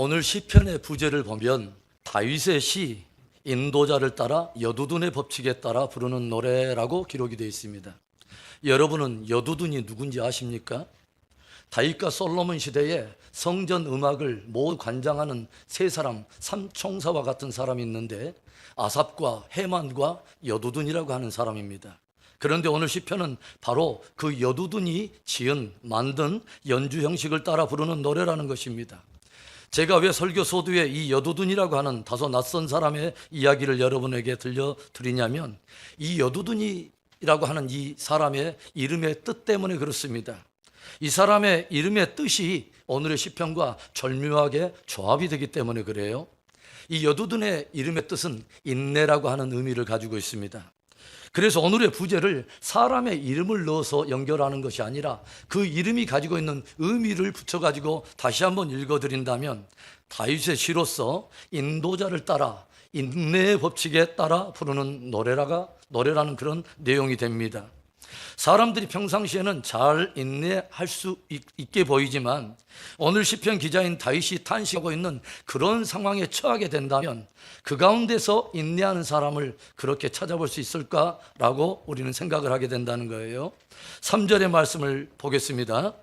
오늘 시편의 부제를 보면 다윗의 시 인도자를 따라 여두둔의 법칙에 따라 부르는 노래라고 기록이 되어 있습니다. 여러분은 여두둔이 누군지 아십니까? 다윗과 솔로몬 시대에 성전 음악을 모두 관장하는 세 사람, 삼총사와 같은 사람이 있는데 아삽과 헤만과 여두둔이라고 하는 사람입니다. 그런데 오늘 시편은 바로 그 여두둔이 만든 연주 형식을 따라 부르는 노래라는 것입니다. 제가 왜 설교 소두에 이 여두둔이라고 하는 다소 낯선 사람의 이야기를 여러분에게 들려드리냐면 이 여두둔이라고 하는 이 사람의 이름의 뜻 때문에 그렇습니다. 이 사람의 이름의 뜻이 오늘의 시편과 절묘하게 조합이 되기 때문에 그래요. 이 여두둔의 이름의 뜻은 인내라고 하는 의미를 가지고 있습니다. 그래서 오늘의 부제를 사람의 이름을 넣어서 연결하는 것이 아니라 그 이름이 가지고 있는 의미를 붙여가지고 다시 한번 읽어드린다면 다윗의 시로서 인도자를 따라 인내의 법칙에 따라 부르는 노래라는 그런 내용이 됩니다. 사람들이 평상시에는 잘 인내할 수 있게 보이지만 오늘 시편 기자인 다윗이 탄식하고 있는 그런 상황에 처하게 된다면 그 가운데서 인내하는 사람을 그렇게 찾아볼 수 있을까라고 우리는 생각을 하게 된다는 거예요. 3절의 말씀을 보겠습니다.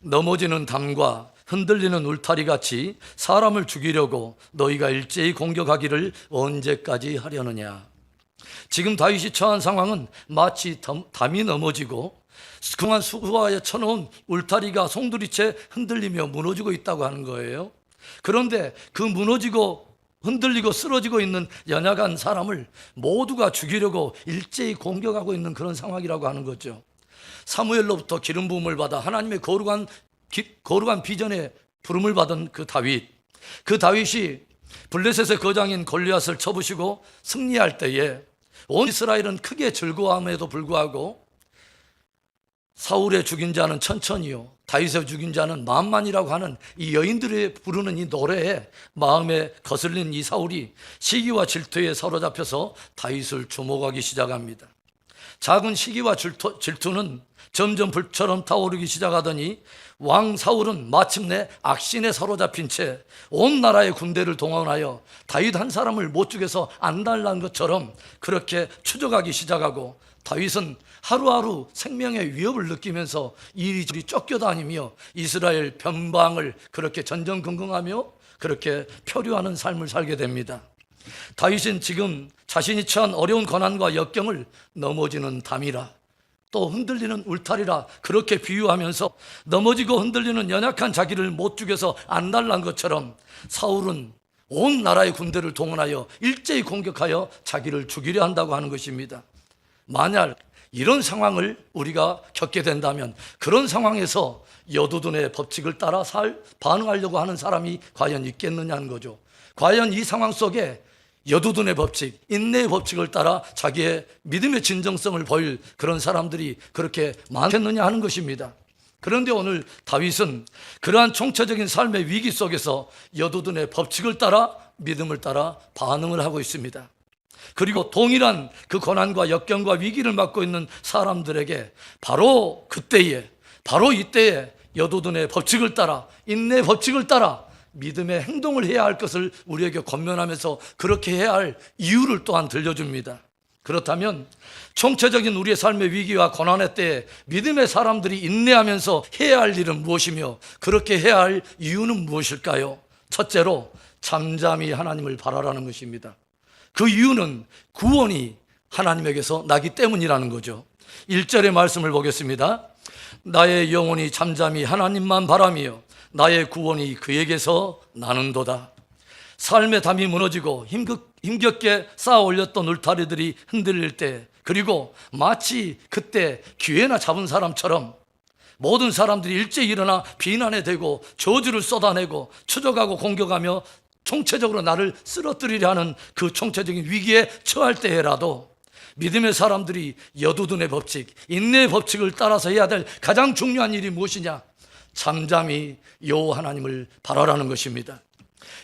넘어지는 담과 흔들리는 울타리같이 사람을 죽이려고 너희가 일제히 공격하기를 언제까지 하려느냐. 지금 다윗이 처한 상황은 마치 담이 넘어지고 그동안 수호하여 쳐놓은 울타리가 송두리째 흔들리며 무너지고 있다고 하는 거예요. 그런데 그 무너지고 흔들리고 쓰러지고 있는 연약한 사람을 모두가 죽이려고 일제히 공격하고 있는 그런 상황이라고 하는 거죠. 사무엘로부터 기름 부음을 받아 하나님의 거룩한 비전에 부름을 받은 그 다윗이 블레셋의 거장인 골리앗을 쳐부시고 승리할 때에 온 이스라엘은 크게 즐거워함에도 불구하고 사울의 죽인 자는 천천히요 다윗의 죽인 자는 만만이라고 하는 이 여인들이 부르는 이 노래에 마음에 거슬린 이 사울이 시기와 질투에 사로잡혀서 다윗을 주목하기 시작합니다. 작은 시기와 질투는 점점 불처럼 타오르기 시작하더니 왕 사울은 마침내 악신에 사로잡힌 채 온 나라의 군대를 동원하여 다윗 한 사람을 못 죽여서 안달난 것처럼 그렇게 추적하기 시작하고 다윗은 하루하루 생명의 위협을 느끼면서 이리저리 쫓겨다니며 이스라엘 변방을 그렇게 전전긍긍하며 그렇게 표류하는 삶을 살게 됩니다. 다윗은 지금 자신이 처한 어려운 고난과 역경을 넘어지는 담이라 또 흔들리는 울타리라 그렇게 비유하면서 넘어지고 흔들리는 연약한 자기를 못 죽여서 안달난 것처럼 사울은 온 나라의 군대를 동원하여 일제히 공격하여 자기를 죽이려 한다고 하는 것입니다. 만약 이런 상황을 우리가 겪게 된다면 그런 상황에서 여두둔의 법칙을 따라 반응하려고 하는 사람이 과연 있겠느냐는 거죠. 과연 이 상황 속에 여두둔의 법칙, 인내의 법칙을 따라 자기의 믿음의 진정성을 보일 그런 사람들이 그렇게 많겠느냐 하는 것입니다. 그런데 오늘 다윗은 그러한 총체적인 삶의 위기 속에서 여두둔의 법칙을 따라 믿음을 따라 반응을 하고 있습니다. 그리고 동일한 그 고난과 역경과 위기를 맞고 있는 사람들에게 바로 이때에 여두둔의 법칙을 따라 인내의 법칙을 따라 믿음의 행동을 해야 할 것을 우리에게 권면하면서 그렇게 해야 할 이유를 또한 들려줍니다. 그렇다면 총체적인 우리의 삶의 위기와 고난의 때에 믿음의 사람들이 인내하면서 해야 할 일은 무엇이며 그렇게 해야 할 이유는 무엇일까요? 첫째로 잠잠히 하나님을 바라라는 것입니다. 그 이유는 구원이 하나님에게서 나기 때문이라는 거죠. 1절의 말씀을 보겠습니다. 나의 영혼이 잠잠히 하나님만 바라며 나의 구원이 그에게서 나는도다. 삶의 담이 무너지고 힘겹게 쌓아 올렸던 울타리들이 흔들릴 때 그리고 마치 그때 기회나 잡은 사람처럼 모든 사람들이 일제히 일어나 비난에 대고 저주를 쏟아내고 추적하고 공격하며 총체적으로 나를 쓰러뜨리려 하는 그 총체적인 위기에 처할 때라도 믿음의 사람들이 여두둔의 법칙, 인내의 법칙을 따라서 해야 될 가장 중요한 일이 무엇이냐? 잠잠히 여호와 하나님을 바라라는 것입니다.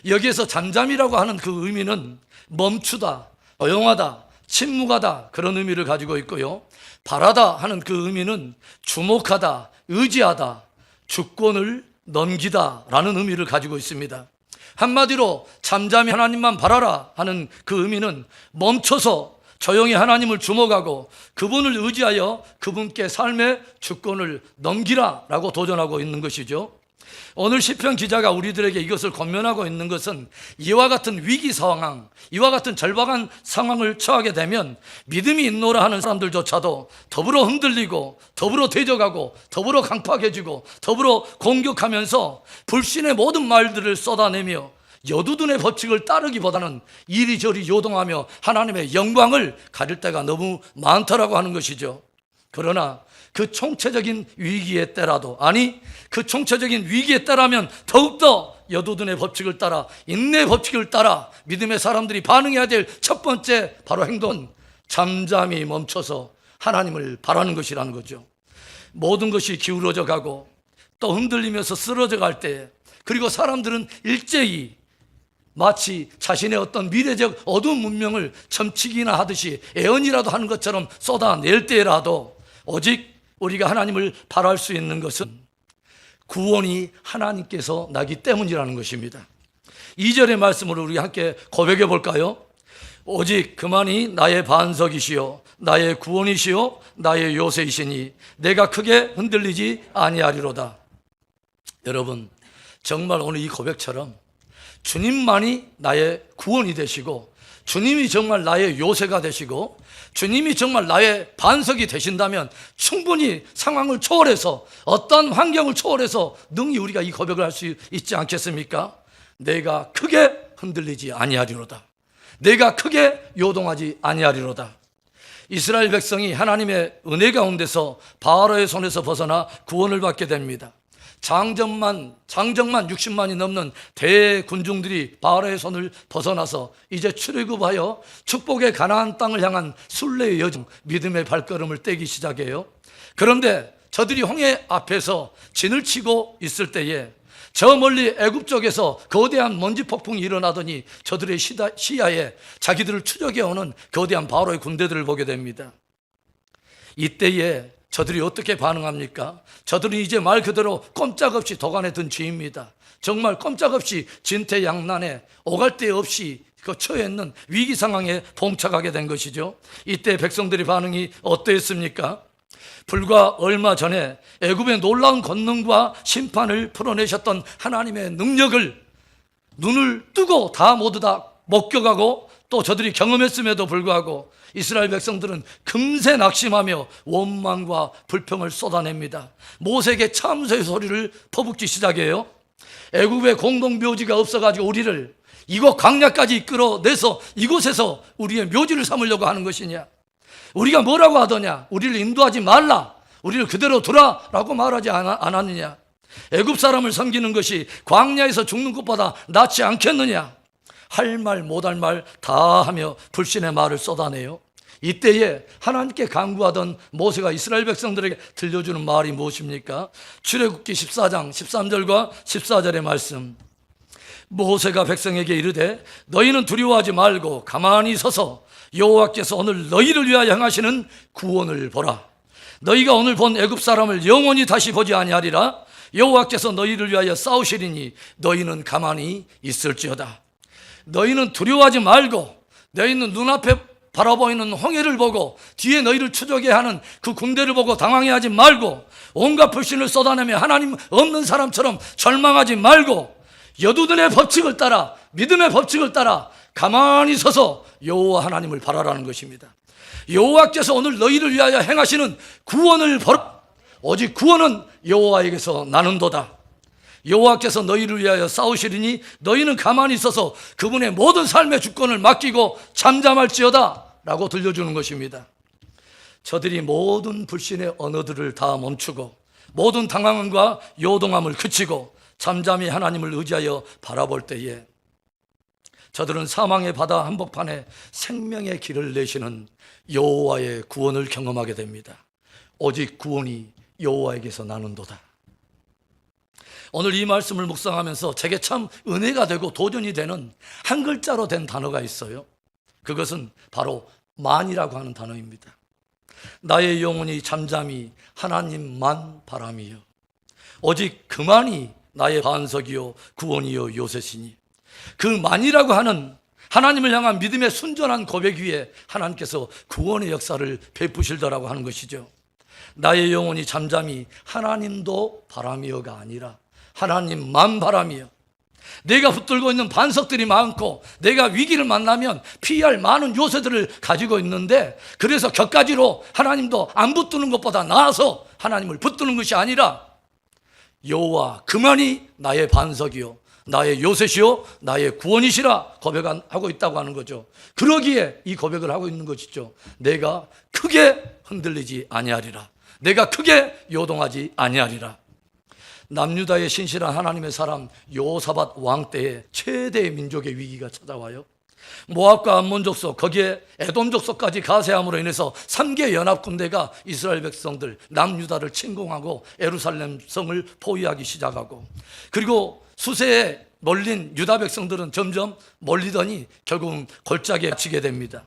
여기에서 잠잠이라고 하는 그 의미는 멈추다, 조용하다, 침묵하다 그런 의미를 가지고 있고요. 바라다 하는 그 의미는 주목하다, 의지하다, 주권을 넘기다 라는 의미를 가지고 있습니다. 한마디로 잠잠히 하나님만 바라라 하는 그 의미는 멈춰서 조용히 하나님을 주목하고 그분을 의지하여 그분께 삶의 주권을 넘기라라고 도전하고 있는 것이죠. 오늘 시편 기자가 우리들에게 이것을 권면하고 있는 것은 이와 같은 위기 상황, 이와 같은 절박한 상황을 처하게 되면 믿음이 있노라 하는 사람들조차도 더불어 흔들리고 더불어 대적하고 더불어 강팍해지고 더불어 공격하면서 불신의 모든 말들을 쏟아내며 여두둔의 법칙을 따르기보다는 이리저리 요동하며 하나님의 영광을 가릴 때가 너무 많더라고 하는 것이죠. 그러나 그 총체적인 위기의 때라도, 아니 그 총체적인 위기의 때라면 더욱더 여두둔의 법칙을 따라, 인내의 법칙을 따라 믿음의 사람들이 반응해야 될 첫 번째 바로 행동은 잠잠히 멈춰서 하나님을 바라는 것이라는 거죠. 모든 것이 기울어져 가고 또 흔들리면서 쓰러져 갈 때, 그리고 사람들은 일제히 마치 자신의 어떤 미래적 어두운 문명을 점치기나 하듯이 애언이라도 하는 것처럼 쏟아낼 때라도 오직 우리가 하나님을 바랄 수 있는 것은 구원이 하나님께서 나기 때문이라는 것입니다. 2절의 말씀으로 우리 함께 고백해 볼까요? 오직 그만이 나의 반석이시요 나의 구원이시요 나의 요새이시니 내가 크게 흔들리지 아니하리로다. 여러분, 정말 오늘 이 고백처럼 주님만이 나의 구원이 되시고 주님이 정말 나의 요새가 되시고 주님이 정말 나의 반석이 되신다면 충분히 상황을 초월해서, 어떤 환경을 초월해서 능히 우리가 이 고백을 할 수 있지 않겠습니까? 내가 크게 흔들리지 아니하리로다. 내가 크게 요동하지 아니하리로다. 이스라엘 백성이 하나님의 은혜 가운데서 바로의 손에서 벗어나 구원을 받게 됩니다. 장정만 60만이 넘는 대군중들이 바로의 손을 벗어나서 이제 출애굽하여 축복의 가나안 땅을 향한 순례의 여정, 믿음의 발걸음을 떼기 시작해요. 그런데 저들이 홍해 앞에서 진을 치고 있을 때에 저 멀리 애굽 쪽에서 거대한 먼지 폭풍이 일어나더니 저들의 시야에 자기들을 추적해오는 거대한 바로의 군대들을 보게 됩니다. 이때에 저들이 어떻게 반응합니까? 저들은 이제 말 그대로 꼼짝없이 도간에 든 쥐입니다. 정말 꼼짝없이 진퇴양난에 오갈 데 없이 처해 있는 위기 상황에 봉착하게 된 것이죠. 이때 백성들의 반응이 어떠했습니까? 불과 얼마 전에 애굽의 놀라운 권능과 심판을 풀어내셨던 하나님의 능력을 눈을 뜨고 다 모두 다 목격하고 또 저들이 경험했음에도 불구하고 이스라엘 백성들은 금세 낙심하며 원망과 불평을 쏟아냅니다. 모세에게 참소의 소리를 퍼붓기 시작해요. 애굽의 공동묘지가 없어가지고 우리를 이곳 광야까지 이끌어내서 이곳에서 우리의 묘지를 삼으려고 하는 것이냐? 우리가 뭐라고 하더냐? 우리를 인도하지 말라, 우리를 그대로 두라라고 말하지 않았느냐? 애굽 사람을 섬기는 것이 광야에서 죽는 것보다 낫지 않겠느냐? 할 말 못할 말 다 하며 불신의 말을 쏟아내요. 이때에 하나님께 간구하던 모세가 이스라엘 백성들에게 들려주는 말이 무엇입니까? 출애굽기 14장 13절과 14절의 말씀. 모세가 백성에게 이르되 너희는 두려워하지 말고 가만히 서서 여호와께서 오늘 너희를 위하여 행하시는 구원을 보라. 너희가 오늘 본 애굽 사람을 영원히 다시 보지 아니하리라. 여호와께서 너희를 위하여 싸우시리니 너희는 가만히 있을지어다. 너희는 두려워하지 말고, 너희는 눈앞에 바라보이는 홍해를 보고 뒤에 너희를 추적해 하는 그 군대를 보고 당황해하지 말고, 온갖 불신을 쏟아내며 하나님 없는 사람처럼 절망하지 말고 여두둔의 법칙을 따라, 믿음의 법칙을 따라 가만히 서서 여호와 하나님을 바라라는 것입니다. 여호와께서 오늘 너희를 위하여 행하시는 구원을 보라. 오직 구원은 여호와에게서 나는도다. 여호와께서 너희를 위하여 싸우시리니 너희는 가만히 있어서 그분의 모든 삶의 주권을 맡기고 잠잠할지어다 라고 들려주는 것입니다. 저들이 모든 불신의 언어들을 다 멈추고 모든 당황함과 요동함을 그치고 잠잠히 하나님을 의지하여 바라볼 때에 저들은 사망의 바다 한복판에 생명의 길을 내시는 여호와의 구원을 경험하게 됩니다. 오직 구원이 여호와에게서 나는도다. 오늘 이 말씀을 묵상하면서 제게 참 은혜가 되고 도전이 되는 한 글자로 된 단어가 있어요. 그것은 바로 만이라고 하는 단어입니다. 나의 영혼이 잠잠히 하나님만 바라며 오직 그만이 나의 반석이요 구원이요 요새시니 그 만이라고 하는 하나님을 향한 믿음의 순전한 고백 위에 하나님께서 구원의 역사를 베푸실더라고 하는 것이죠. 나의 영혼이 잠잠히 하나님도 바라며가 아니라 하나님만 바라며, 내가 붙들고 있는 반석들이 많고 내가 위기를 만나면 피할 많은 요새들을 가지고 있는데, 그래서 격가지로 하나님도 안 붙드는 것보다 나아서 하나님을 붙드는 것이 아니라 여호와 그만이 나의 반석이요 나의 요새시요 나의 구원이시라 고백하고 있다고 하는 거죠. 그러기에 이 고백을 하고 있는 것이죠. 내가 크게 흔들리지 아니하리라, 내가 크게 요동하지 아니하리라. 남유다의 신실한 하나님의 사람 여호사밧 왕 때에 최대의 민족의 위기가 찾아와요. 모압과 암몬 족속, 거기에 에돔 족속까지 가세함으로 인해서 3개 연합군대가 이스라엘 백성들 남유다를 침공하고 예루살렘 성을 포위하기 시작하고, 그리고 수세에 몰린 유다 백성들은 점점 몰리더니 결국은 골짜기에 치게 됩니다.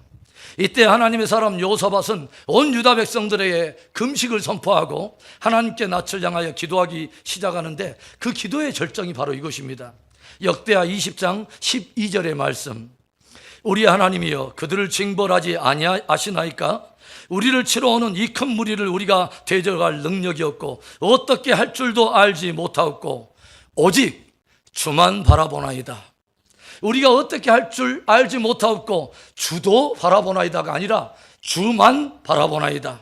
이때 하나님의 사람 여호사밧은 온 유다 백성들에게 금식을 선포하고 하나님께 낯을 향하여 기도하기 시작하는데, 그 기도의 절정이 바로 이것입니다. 역대하 20장 12절의 말씀, 우리 하나님이여 그들을 징벌하지 아니하시나이까? 우리를 치러 오는 이 큰 무리를 우리가 대적할 능력이 없고 어떻게 할 줄도 알지 못하옵고 오직 주만 바라보나이다. 우리가 어떻게 할 줄 알지 못하옵고 주도 바라보나이다가 아니라 주만 바라보나이다.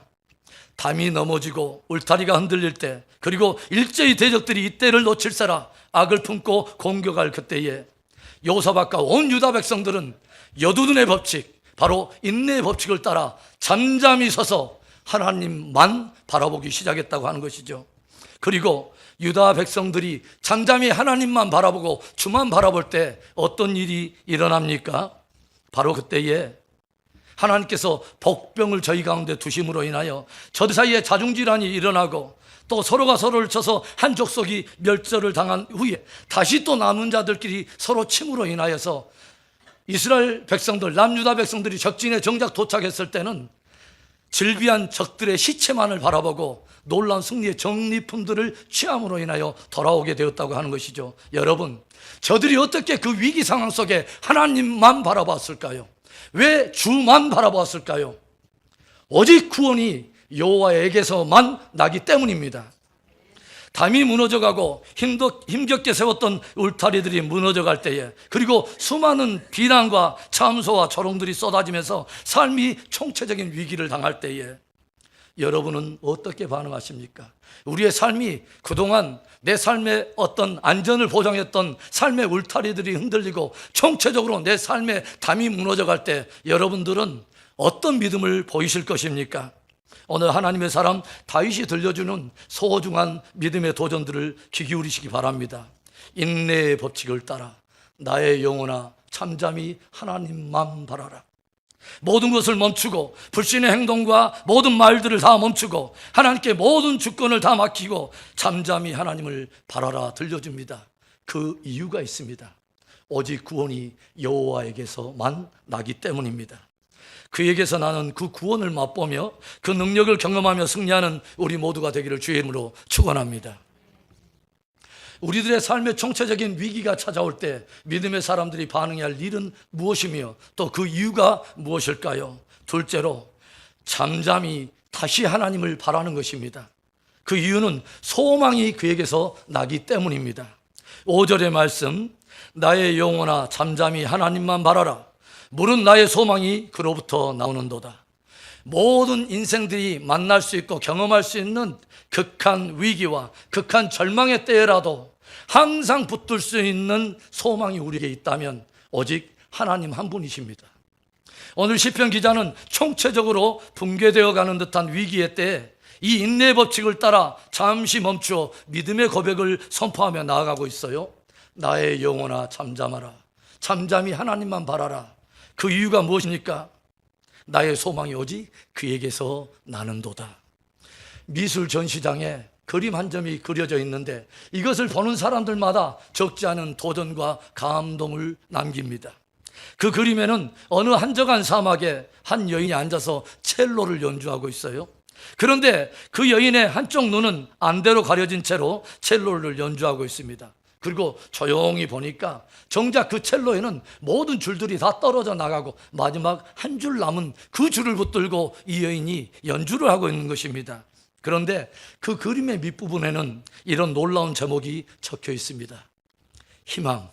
담이 넘어지고 울타리가 흔들릴 때, 그리고 일제히 대적들이 이때를 놓칠세라 악을 품고 공격할 그때에 여호사밧과 온 유다 백성들은 여두둔의 법칙, 바로 인내의 법칙을 따라 잠잠히 서서 하나님만 바라보기 시작했다고 하는 것이죠. 그리고 유다 백성들이 잠잠히 하나님만 바라보고 주만 바라볼 때 어떤 일이 일어납니까? 바로 그때에 하나님께서 복병을 저희 가운데 두심으로 인하여 저 사이에 자중질환이 일어나고, 또 서로가 서로를 쳐서 한 족속이 멸절을 당한 후에 다시 또 남은 자들끼리 서로 침으로 인하여서 이스라엘 백성들, 남유다 백성들이 적진에 정작 도착했을 때는 질비한 적들의 시체만을 바라보고 놀라운 승리의 적리품들을 취함으로 인하여 돌아오게 되었다고 하는 것이죠. 여러분, 저들이 어떻게 그 위기 상황 속에 하나님만 바라봤을까요? 왜 주만 바라봤을까요? 오직 구원이 여호와에게서만 나기 때문입니다. 담이 무너져가고 힘겹게 세웠던 울타리들이 무너져갈 때에, 그리고 수많은 비난과 참소와 조롱들이 쏟아지면서 삶이 총체적인 위기를 당할 때에 여러분은 어떻게 반응하십니까? 우리의 삶이 그동안 내 삶의 어떤 안전을 보장했던 삶의 울타리들이 흔들리고 총체적으로 내 삶의 담이 무너져갈 때 여러분들은 어떤 믿음을 보이실 것입니까? 오늘 하나님의 사람 다윗이 들려주는 소중한 믿음의 도전들을 귀 기울이시기 바랍니다. 인내의 법칙을 따라 나의 영혼아 잠잠히 하나님만 바라라. 모든 것을 멈추고 불신의 행동과 모든 말들을 다 멈추고 하나님께 모든 주권을 다 맡기고 잠잠히 하나님을 바라라 들려줍니다. 그 이유가 있습니다. 오직 구원이 여호와에게서만 나기 때문입니다. 그에게서 나는 그 구원을 맛보며 그 능력을 경험하며 승리하는 우리 모두가 되기를 주의 이름으로 축원합니다. 우리들의 삶의 총체적인 위기가 찾아올 때 믿음의 사람들이 반응해야 할 일은 무엇이며 또 그 이유가 무엇일까요? 둘째로 잠잠히 다시 하나님을 바라는 것입니다. 그 이유는 소망이 그에게서 나기 때문입니다. 5절의 말씀, 나의 영혼아 잠잠히 하나님만 바라라. 물은 나의 소망이 그로부터 나오는도다. 모든 인생들이 만날 수 있고 경험할 수 있는 극한 위기와 극한 절망의 때라도 항상 붙들 수 있는 소망이 우리에게 있다면 오직 하나님 한 분이십니다. 오늘 시편 기자는 총체적으로 붕괴되어 가는 듯한 위기의 때에 이 인내의 법칙을 따라 잠시 멈추어 믿음의 고백을 선포하며 나아가고 있어요. 나의 영혼아 잠잠하라. 잠잠히 하나님만 바라라. 그 이유가 무엇입니까? 나의 소망이 오직 그에게서 나는도다. 미술 전시장에 그림 한 점이 그려져 있는데 이것을 보는 사람들마다 적지 않은 도전과 감동을 남깁니다. 그 그림에는 어느 한적한 사막에 한 여인이 앉아서 첼로를 연주하고 있어요. 그런데 그 여인의 한쪽 눈은 안대로 가려진 채로 첼로를 연주하고 있습니다. 그리고 조용히 보니까 정작 그 첼로에는 모든 줄들이 다 떨어져 나가고 마지막 한 줄 남은 그 줄을 붙들고 이 여인이 연주를 하고 있는 것입니다. 그런데 그 그림의 밑부분에는 이런 놀라운 제목이 적혀 있습니다. 희망.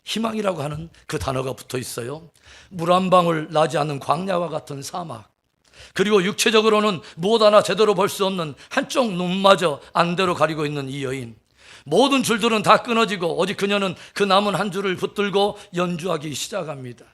희망이라고 하는 그 단어가 붙어 있어요. 물 한 방울 나지 않는 광야와 같은 사막, 그리고 육체적으로는 무엇 하나 제대로 볼 수 없는 한쪽 눈마저 안대로 가리고 있는 이 여인, 모든 줄들은 다 끊어지고 오직 그녀는 그 남은 한 줄을 붙들고 연주하기 시작합니다.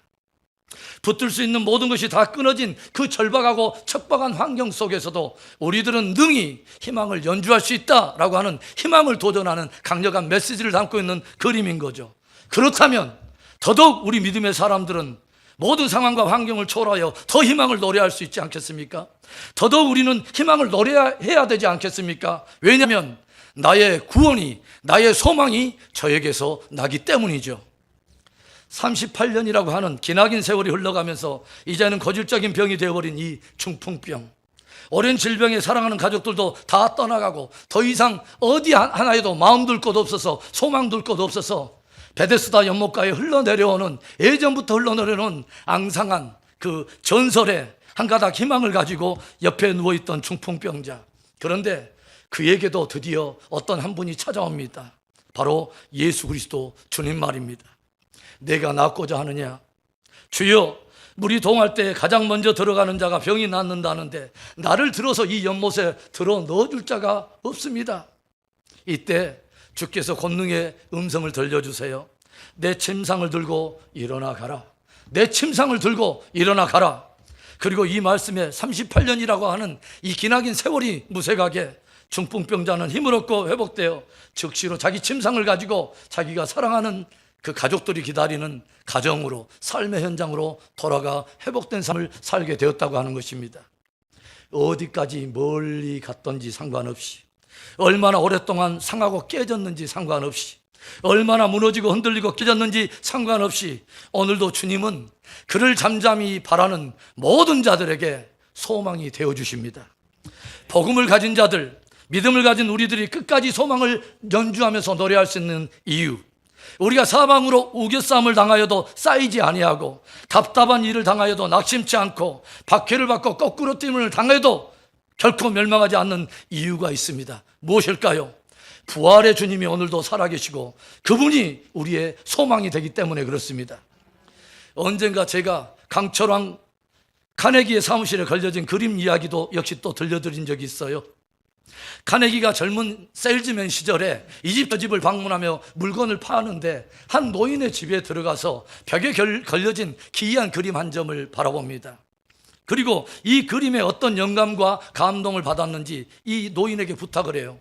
붙들 수 있는 모든 것이 다 끊어진 그 절박하고 척박한 환경 속에서도 우리들은 능히 희망을 연주할 수 있다라고 하는 희망을 도전하는 강력한 메시지를 담고 있는 그림인 거죠. 그렇다면 더더욱 우리 믿음의 사람들은 모든 상황과 환경을 초월하여 더 희망을 노래할 수 있지 않겠습니까? 더더욱 우리는 희망을 노래해야 되지 않겠습니까? 왜냐하면 나의 구원이, 나의 소망이 저에게서 나기 때문이죠. 38년이라고 하는 기나긴 세월이 흘러가면서 이제는 고질적인 병이 되어버린 이 중풍병, 오랜 질병에 사랑하는 가족들도 다 떠나가고 더 이상 어디 하나에도 마음 둘 곳 없어서, 소망 둘 곳 없어서 베데스다 연못가에 흘러내려오는, 예전부터 흘러내려오는 앙상한 그 전설의 한 가닥 희망을 가지고 옆에 누워있던 중풍병자. 그런데 그에게도 드디어 어떤 한 분이 찾아옵니다. 바로 예수 그리스도 주님 말입니다. 내가 낫고자 하느냐? 주여, 물이 동할 때 가장 먼저 들어가는 자가 병이 낫는다는데 나를 들어서 이 연못에 들어 넣어줄 자가 없습니다. 이때 주께서 권능의 음성을 들려주세요. 내 침상을 들고 일어나 가라. 내 침상을 들고 일어나 가라. 그리고 이 말씀에 38년이라고 하는 이 기나긴 세월이 무색하게 중풍병자는 힘을 얻고 회복되어 즉시로 자기 침상을 가지고 자기가 사랑하는 그 가족들이 기다리는 가정으로, 삶의 현장으로 돌아가 회복된 삶을 살게 되었다고 하는 것입니다. 어디까지 멀리 갔던지 상관없이, 얼마나 오랫동안 상하고 깨졌는지 상관없이, 얼마나 무너지고 흔들리고 깨졌는지 상관없이 오늘도 주님은 그를 잠잠히 바라는 모든 자들에게 소망이 되어주십니다. 복음을 가진 자들, 믿음을 가진 우리들이 끝까지 소망을 연주하면서 노래할 수 있는 이유, 우리가 사방으로 우겨싸움을 당하여도 쌓이지 아니하고, 답답한 일을 당하여도 낙심치 않고, 박해를 받고 거꾸로 뛰임을 당해도 결코 멸망하지 않는 이유가 있습니다. 무엇일까요? 부활의 주님이 오늘도 살아계시고 그분이 우리의 소망이 되기 때문에 그렇습니다. 언젠가 제가 강철왕 카네기의 사무실에 걸려진 그림 이야기도 역시 또 들려드린 적이 있어요. 카네기가 젊은 세일즈맨 시절에 이 집 저 집을 방문하며 물건을 파는데 한 노인의 집에 들어가서 벽에 걸려진 기이한 그림 한 점을 바라봅니다. 그리고 이 그림에 어떤 영감과 감동을 받았는지 이 노인에게 부탁을 해요.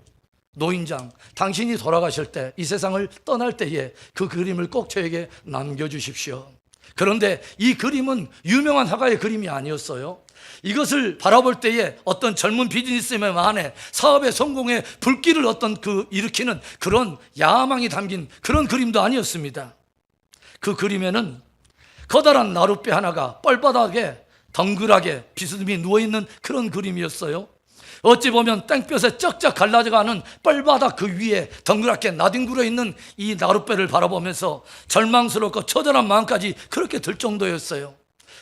노인장, 당신이 돌아가실 때, 이 세상을 떠날 때에 그 그림을 꼭 저에게 남겨주십시오. 그런데 이 그림은 유명한 화가의 그림이 아니었어요. 이것을 바라볼 때에 어떤 젊은 비즈니스맨 안에 사업의 성공에 불길을 일으키는 그런 야망이 담긴 그런 그림도 아니었습니다. 그 그림에는 커다란 나룻배 하나가 뻘바닥에 덩그랗게 비스듬히 누워있는 그런 그림이었어요. 어찌 보면 땡볕에 쩍쩍 갈라져가는 뻘바닥 그 위에 덩그랗게 나뒹굴어 있는 이 나룻배를 바라보면서 절망스럽고 처절한 마음까지 그렇게 들 정도였어요.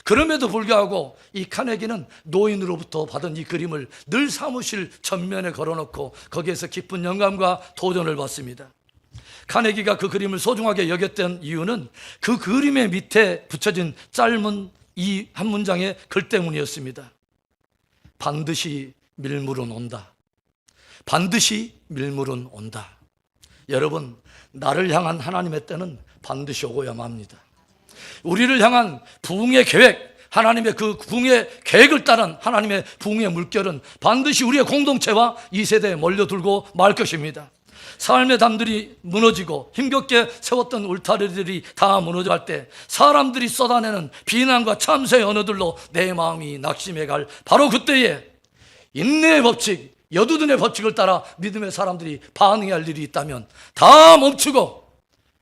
그럼에도 불구하고 이 카네기는 노인으로부터 받은 이 그림을 늘 사무실 전면에 걸어놓고 거기에서 깊은 영감과 도전을 받습니다. 카네기가 그 그림을 소중하게 여겼던 이유는 그 그림의 밑에 붙여진 짧은 이 한 문장의 글 때문이었습니다. 반드시 밀물은 온다. 반드시 밀물은 온다. 여러분, 나를 향한 하나님의 때는 반드시 오고야만 합니다. 우리를 향한 부흥의 계획, 하나님의 그 부흥의 계획을 따른 하나님의 부흥의 물결은 반드시 우리의 공동체와 이 세대에 몰려들고 말 것입니다. 삶의 담들이 무너지고 힘겹게 세웠던 울타리들이 다 무너져갈 때 사람들이 쏟아내는 비난과 참소의 언어들로 내 마음이 낙심해갈 바로 그때에 인내의 법칙, 여두둔의 법칙을 따라 믿음의 사람들이 반응해야 할 일이 있다면 다 멈추고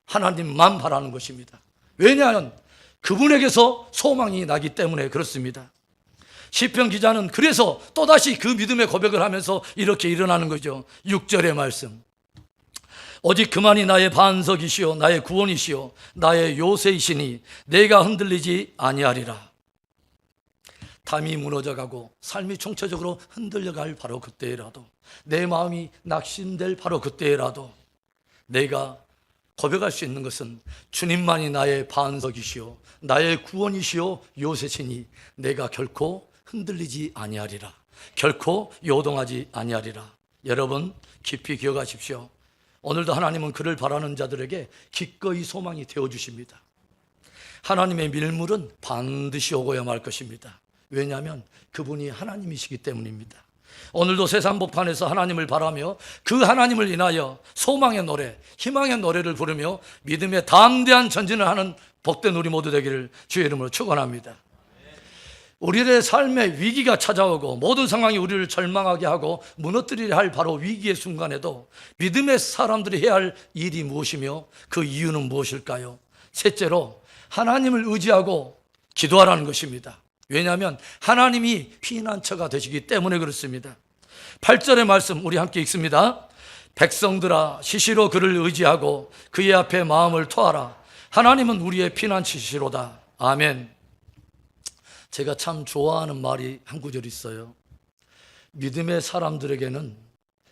하나님만 바라는 것입니다. 왜냐하면 그분에게서 소망이 나기 때문에 그렇습니다. 시편 기자는 그래서 또다시 그 믿음의 고백을 하면서 이렇게 일어나는 거죠. 6절의 말씀. 오직 그만이 나의 반석이시요 나의 구원이시요 나의 요새이시니 내가 흔들리지 아니하리라. 담이 무너져가고 삶이 총체적으로 흔들려갈 바로 그때라도, 내 마음이 낙심될 바로 그때라도 내가 고백할 수 있는 것은 주님만이 나의 반석이시요 나의 구원이시요 요새시니 내가 결코 흔들리지 아니하리라. 결코 요동하지 아니하리라. 여러분 깊이 기억하십시오. 오늘도 하나님은 그를 바라는 자들에게 기꺼이 소망이 되어주십니다. 하나님의 밀물은 반드시 오고야 말 것입니다. 왜냐하면 그분이 하나님이시기 때문입니다. 오늘도 세상 복판에서 하나님을 바라며 그 하나님을 인하여 소망의 노래, 희망의 노래를 부르며 믿음의 담대한 전진을 하는 복된 우리 모두 되기를 주의 이름으로 축원합니다. 우리의 삶에 위기가 찾아오고 모든 상황이 우리를 절망하게 하고 무너뜨리려 할 바로 위기의 순간에도 믿음의 사람들이 해야 할 일이 무엇이며 그 이유는 무엇일까요? 셋째로 하나님을 의지하고 기도하라는 것입니다. 왜냐하면 하나님이 피난처가 되시기 때문에 그렇습니다. 8절의 말씀 우리 함께 읽습니다. 백성들아 시시로 그를 의지하고 그의 앞에 마음을 토하라. 하나님은 우리의 피난처시로다. 아멘. 제가 참 좋아하는 말이 한 구절 있어요. 믿음의 사람들에게는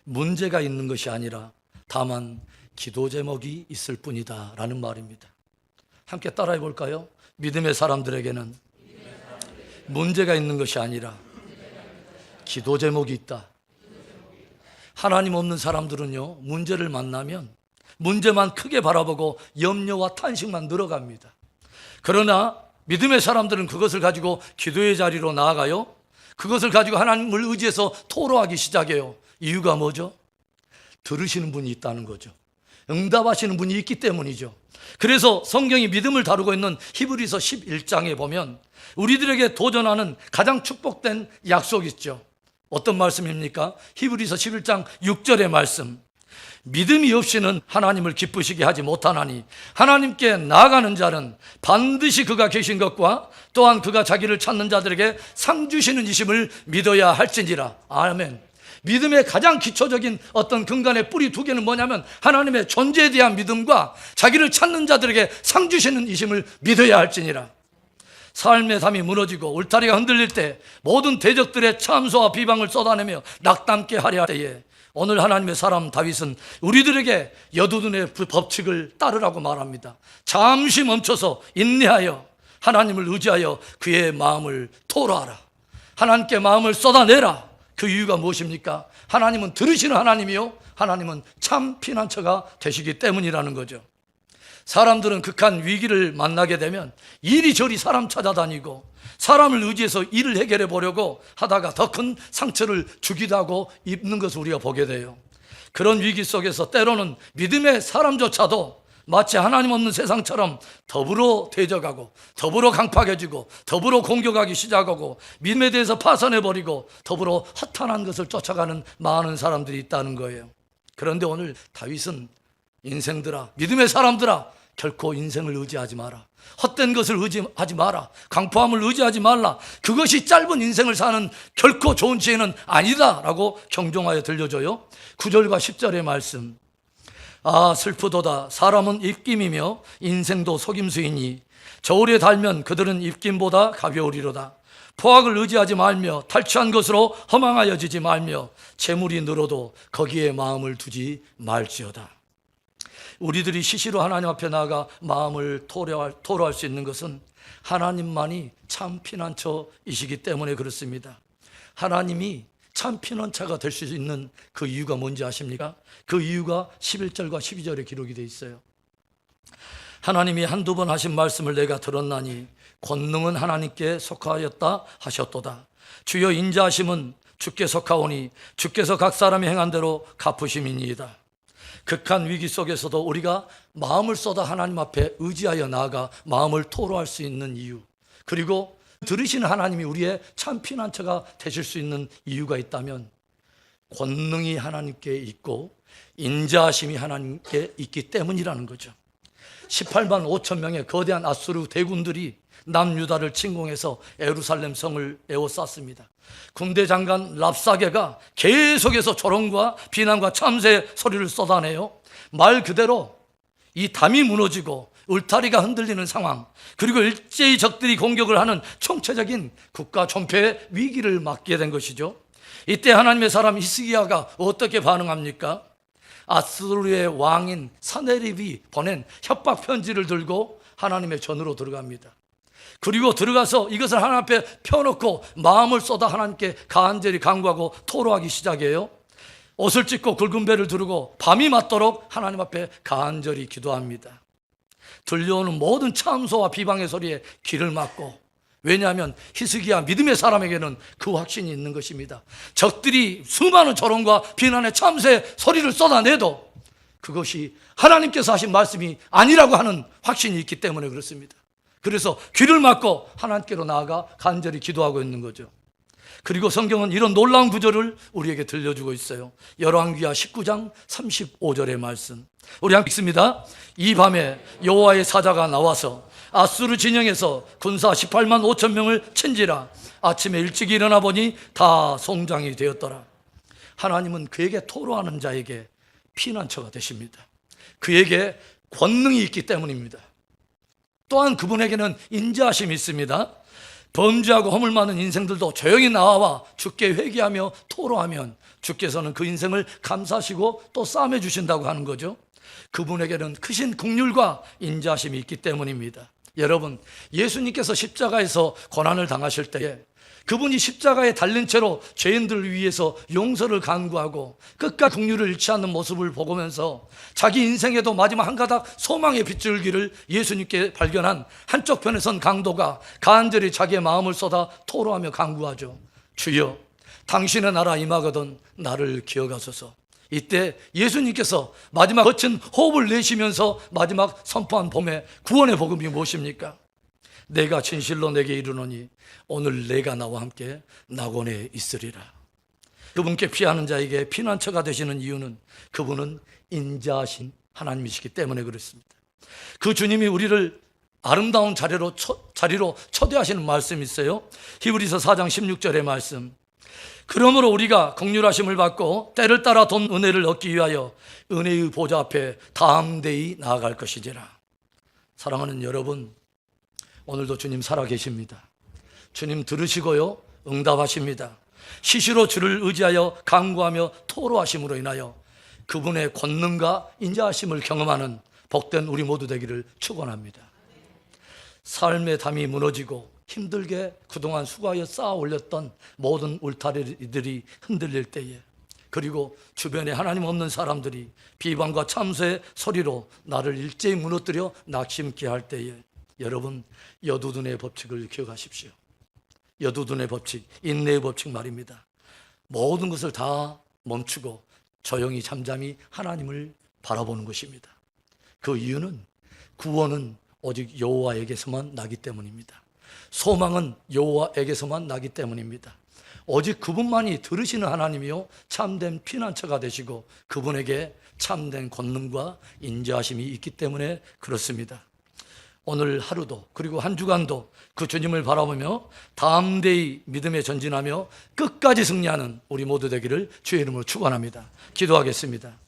문제가 있는 것이 아니라 다만 기도 제목이 있을 뿐이다 라는 말입니다. 함께 따라해 볼까요? 믿음의 사람들에게는 문제가 있는 것이 아니라 기도 제목이 있다. 하나님 없는 사람들은요, 문제를 만나면 문제만 크게 바라보고 염려와 탄식만 늘어갑니다. 그러나 믿음의 사람들은 그것을 가지고 기도의 자리로 나아가요. 그것을 가지고 하나님을 의지해서 토로하기 시작해요. 이유가 뭐죠? 들으시는 분이 있다는 거죠. 응답하시는 분이 있기 때문이죠. 그래서 성경이 믿음을 다루고 있는 히브리서 11장에 보면 우리들에게 도전하는 가장 축복된 약속이 있죠. 어떤 말씀입니까? 히브리서 11장 6절의 말씀. 믿음이 없이는 하나님을 기쁘시게 하지 못하나니 하나님께 나아가는 자는 반드시 그가 계신 것과 또한 그가 자기를 찾는 자들에게 상 주시는 이심을 믿어야 할지니라. 아멘. 믿음의 가장 기초적인 어떤 근간의 뿌리 두 개는 뭐냐면 하나님의 존재에 대한 믿음과 자기를 찾는 자들에게 상 주시는 이심을 믿어야 할지니라. 삶의 담이 무너지고 울타리가 흔들릴 때 모든 대적들의 참소와 비방을 쏟아내며 낙담케 하려 할 때에 오늘 하나님의 사람 다윗은 우리들에게 여두둔의 법칙을 따르라고 말합니다. 잠시 멈춰서 인내하여 하나님을 의지하여 그의 마음을 토로하라. 하나님께 마음을 쏟아내라. 그 이유가 무엇입니까? 하나님은 들으시는 하나님이요, 하나님은 참 피난처가 되시기 때문이라는 거죠. 사람들은 극한 위기를 만나게 되면 이리저리 사람 찾아다니고 사람을 의지해서 일을 해결해 보려고 하다가 더 큰 상처를 주기도 하고 입는 것을 우리가 보게 돼요. 그런 위기 속에서 때로는 믿음의 사람조차도 마치 하나님 없는 세상처럼 더불어 대적하고 더불어 강팍해지고 더불어 공격하기 시작하고 믿음에 대해서 파산해버리고 더불어 허탄한 것을 쫓아가는 많은 사람들이 있다는 거예요. 그런데 오늘 다윗은 인생들아, 믿음의 사람들아, 결코 인생을 의지하지 마라. 헛된 것을 의지하지 마라. 강포함을 의지하지 말라. 그것이 짧은 인생을 사는 결코 좋은 지혜는 아니다 라고 경종하여 들려줘요. 9절과 10절의 말씀. 아 슬프도다. 사람은 입김이며 인생도 속임수이니 저울에 달면 그들은 입김보다 가벼우리로다. 포악을 의지하지 말며 탈취한 것으로 허망하여지지 말며 재물이 늘어도 거기에 마음을 두지 말지어다. 우리들이 시시로 하나님 앞에 나아가 마음을 토로할 수 있는 것은 하나님만이 참 피난처이시기 때문에 그렇습니다. 하나님이 참 피난처가 될 수 있는 그 이유가 뭔지 아십니까? 그 이유가 11절과 12절에 기록이 되어 있어요. 하나님이 한두 번 하신 말씀을 내가 들었나니 권능은 하나님께 속하였다 하셨도다. 주여 인자하심은 주께 속하오니 주께서 각 사람이 행한 대로 갚으심이니이다. 극한 위기 속에서도 우리가 마음을 쏟아 하나님 앞에 의지하여 나아가 마음을 토로할 수 있는 이유, 그리고 들으시는 하나님이 우리의 참 피난처가 되실 수 있는 이유가 있다면 권능이 하나님께 있고 인자하심이 하나님께 있기 때문이라는 거죠. 18만 5천 명의 거대한 아수르 대군들이 남유다를 침공해서 예루살렘 성을 에워쌌습니다. 군대 장관 랍사게가 계속해서 조롱과 비난과 참새 소리를 쏟아내요. 말 그대로 이 담이 무너지고 울타리가 흔들리는 상황, 그리고 일제히 적들이 공격을 하는 총체적인 국가 존폐의 위기를 맞게 된 것이죠. 이때 하나님의 사람 히스기야가 어떻게 반응합니까? 아수르의 왕인 사네립이 보낸 협박 편지를 들고 하나님의 전으로 들어갑니다. 그리고 들어가서 이것을 하나님 앞에 펴놓고 마음을 쏟아 하나님께 간절히 간구하고 토로하기 시작해요. 옷을 찢고 굵은 배를 두르고 밤이 맞도록 하나님 앞에 간절히 기도합니다. 들려오는 모든 참소와 비방의 소리에 귀를 막고, 왜냐하면 히스기야 믿음의 사람에게는 그 확신이 있는 것입니다. 적들이 수많은 조롱과 비난의 참새 소리를 쏟아내도 그것이 하나님께서 하신 말씀이 아니라고 하는 확신이 있기 때문에 그렇습니다. 그래서 귀를 막고 하나님께로 나아가 간절히 기도하고 있는 거죠. 그리고 성경은 이런 놀라운 구절을 우리에게 들려주고 있어요. 열왕기하 19장 35절의 말씀, 우리 함께 읽습니다. 이 밤에 여호와의 사자가 나와서 아수르 진영에서 군사 18만 5천 명을 친지라. 아침에 일찍 일어나 보니 다 송장이 되었더라. 하나님은 그에게 토로하는 자에게 피난처가 되십니다. 그에게 권능이 있기 때문입니다. 또한 그분에게는 인자하심이 있습니다. 범죄하고 허물 많은 인생들도 조용히 나와 주께 회개하며 토로하면 주께서는 그 인생을 감사하시고 또 싸매 주신다고 하는 거죠. 그분에게는 크신 긍휼과 인자하심이 있기 때문입니다. 여러분, 예수님께서 십자가에서 고난을 당하실 때에 그분이 십자가에 달린 채로 죄인들을 위해서 용서를 간구하고 끝까지 긍휼을 잃지 않는 모습을 보면서 자기 인생에도 마지막 한 가닥 소망의 빗줄기를 예수님께 발견한 한쪽 편에 선 강도가 간절히 자기의 마음을 쏟아 토로하며 간구하죠. 주여, 당신의 나라 임하거든 나를 기억하소서. 이때 예수님께서 마지막 거친 호흡을 내쉬면서 마지막 선포한 봄의 구원의 복음이 무엇입니까? 내가 진실로 내게 이르노니 오늘 내가 나와 함께 낙원에 있으리라. 그분께 피하는 자에게 피난처가 되시는 이유는 그분은 인자하신 하나님이시기 때문에 그렇습니다. 그 주님이 우리를 아름다운 자리로 초대하시는 말씀이 있어요. 히브리서 4장 16절의 말씀, 그러므로 우리가 긍휼하심을 받고 때를 따라 돈 은혜를 얻기 위하여 은혜의 보좌 앞에 담대히 나아갈 것이지라. 사랑하는 여러분, 오늘도 주님 살아계십니다. 주님 들으시고요 응답하십니다. 시시로 주를 의지하여 간구하며 토로하심으로 인하여 그분의 권능과 인자하심을 경험하는 복된 우리 모두 되기를 축원합니다. 삶의 담이 무너지고 힘들게 그동안 수고하여 쌓아 올렸던 모든 울타리들이 흔들릴 때에, 그리고 주변에 하나님 없는 사람들이 비방과 참소의 소리로 나를 일제히 무너뜨려 낙심케 할 때에, 여러분, 여두둔의 법칙을 기억하십시오. 여두둔의 법칙, 인내의 법칙 말입니다. 모든 것을 다 멈추고 조용히 잠잠히 하나님을 바라보는 것입니다. 그 이유는 구원은 오직 여호와에게서만 나기 때문입니다. 소망은 여호와에게서만 나기 때문입니다. 오직 그분만이 들으시는 하나님이요 참된 피난처가 되시고 그분에게 참된 권능과 인자하심이 있기 때문에 그렇습니다. 오늘 하루도 그리고 한 주간도 그 주님을 바라보며 담대히 믿음에 전진하며 끝까지 승리하는 우리 모두 되기를 주의 이름으로 축원합니다. 기도하겠습니다.